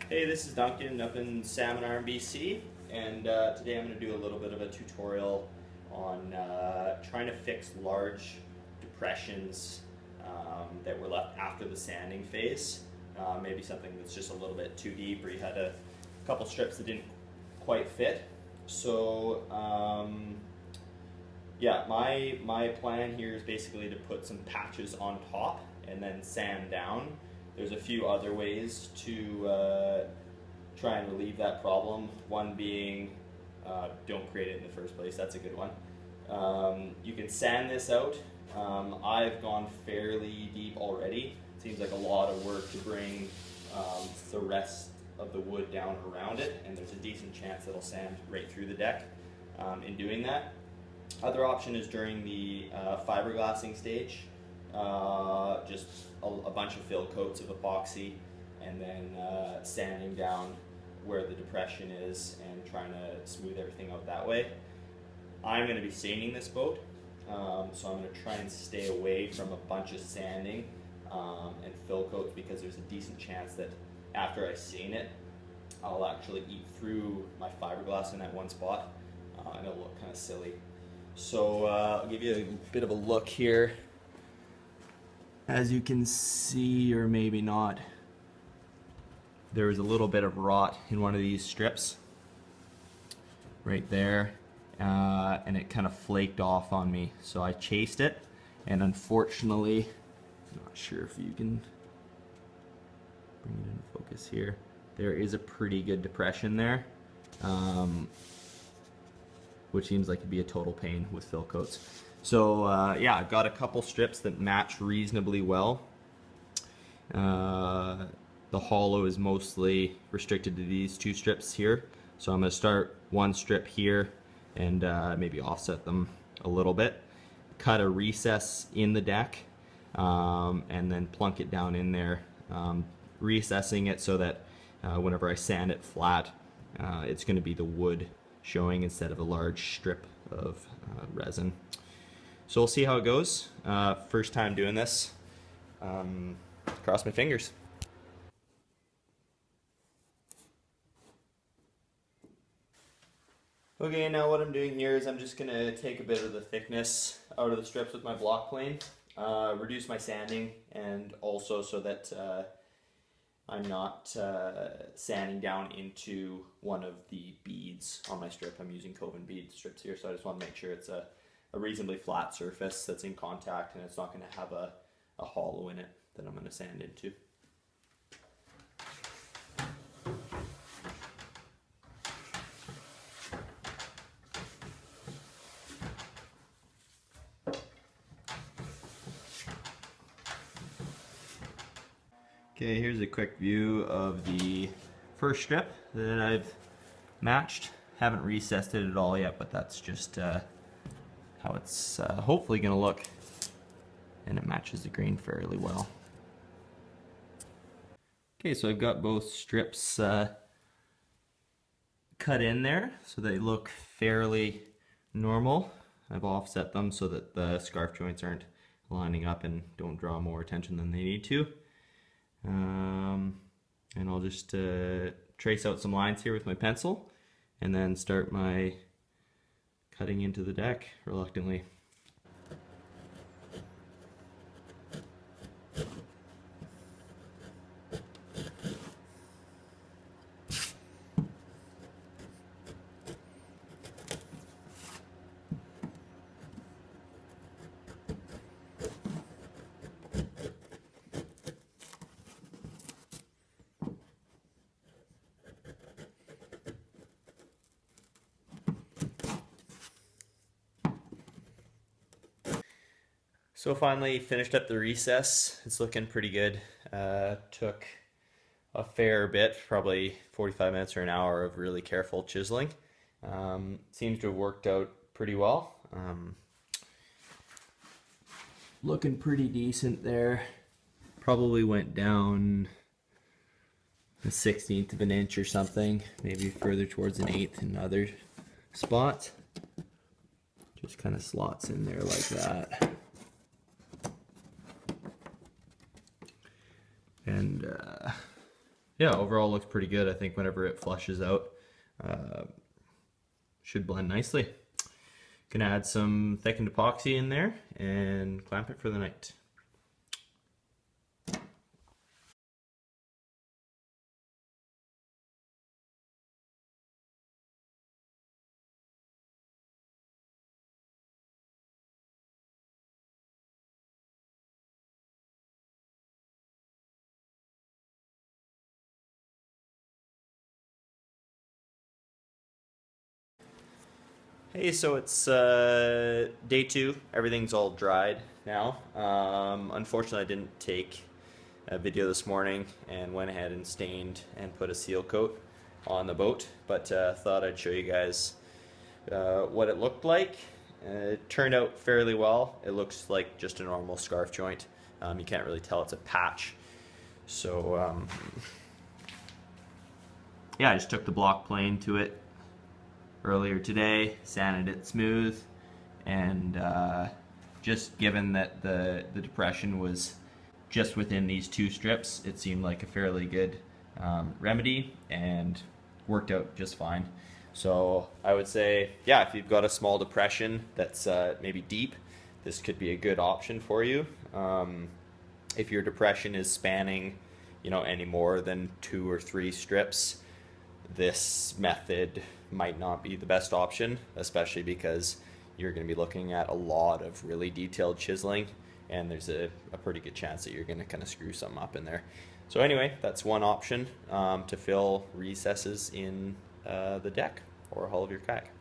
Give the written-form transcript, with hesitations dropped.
Hey, this is Duncan up in Salmon Arm, BC, and today I'm going to do a little bit of a tutorial on trying to fix large depressions that were left after the sanding phase. Maybe something that's just a little bit too deep, or you had a couple strips that didn't quite fit. So yeah, my plan here is basically to put some patches on top and then sand down. There's a few other ways to try and relieve that problem. One being, don't create it in the first place. That's a good one. You can sand this out. I've gone fairly deep already. Seems like a lot of work to bring the rest of the wood down around it, and there's a decent chance it'll sand right through the deck in doing that. Other option is during the fiberglassing stage. Just a bunch of fill coats of epoxy and then sanding down where the depression is and trying to smooth everything out that way. I'm going to be sanding this boat, so I'm going to try and stay away from a bunch of sanding and fill coats, because there's a decent chance that after I sand it, I'll actually eat through my fiberglass in that one spot and it'll look kind of silly. So I'll give you a bit of a look here. As you can see, or maybe not, there was a little bit of rot in one of these strips right there, and it kind of flaked off on me. So I chased it, and unfortunately, I'm not sure if you can bring it into focus here, there is a pretty good depression there, which seems like it'd be a total pain with fill coats. So yeah, I've got a couple strips that match reasonably well. The hollow is mostly restricted to these two strips here. So I'm going to start one strip here and maybe offset them a little bit. Cut a recess in the deck and then plunk it down in there, recessing it so that whenever I sand it flat, it's going to be the wood showing instead of a large strip of resin. So we'll see how it goes. First time doing this. Cross my fingers. Okay, now what I'm doing here is I'm just going to take a bit of the thickness out of the strips with my block plane, reduce my sanding, and also so that I'm not sanding down into one of the beads on my strip. I'm using Coven bead strips here, so I just want to make sure it's a reasonably flat surface that's in contact and it's not going to have a hollow in it that I'm going to sand into. Okay, here's a quick view of the first strip that I've matched. Haven't recessed it at all yet, but that's just how it's hopefully going to look, and it matches the grain fairly well. Okay, so I've got both strips cut in there so they look fairly normal. I've offset them so that the scarf joints aren't lining up and don't draw more attention than they need to. And I'll just trace out some lines here with my pencil and then start my cutting into the deck reluctantly. So finally finished up the recess. It's looking pretty good. Took a fair bit, probably 45 minutes or an hour of really careful chiseling. Seems to have worked out pretty well. Looking pretty decent there. Probably went down a 1/16 of an inch or something, maybe further towards an 1/8 in other spots. Just kind of slots in there like that. And yeah, overall looks pretty good. I think whenever it flushes out, should blend nicely. Can add some thickened epoxy in there and clamp it for the night. Hey, so it's day 2. Everything's all dried now. Unfortunately, I didn't take a video this morning and went ahead and stained and put a seal coat on the boat, but thought I'd show you guys what it looked like. It turned out fairly well. It looks like just a normal scarf joint. You can't really tell it's a patch. So yeah, I just took the block plane to it earlier today, sanded it smooth, and just given that the depression was just within these 2 strips, it seemed like a fairly good remedy and worked out just fine. So I would say, yeah, if you've got a small depression that's maybe deep, this could be a good option for you. If your depression is spanning, any more than 2 or 3 strips, this method might not be the best option, especially because you're going to be looking at a lot of really detailed chiseling, and there's a pretty good chance that you're going to kind of screw something up in there. So anyway, that's one option to fill recesses in the deck or hull of your kayak.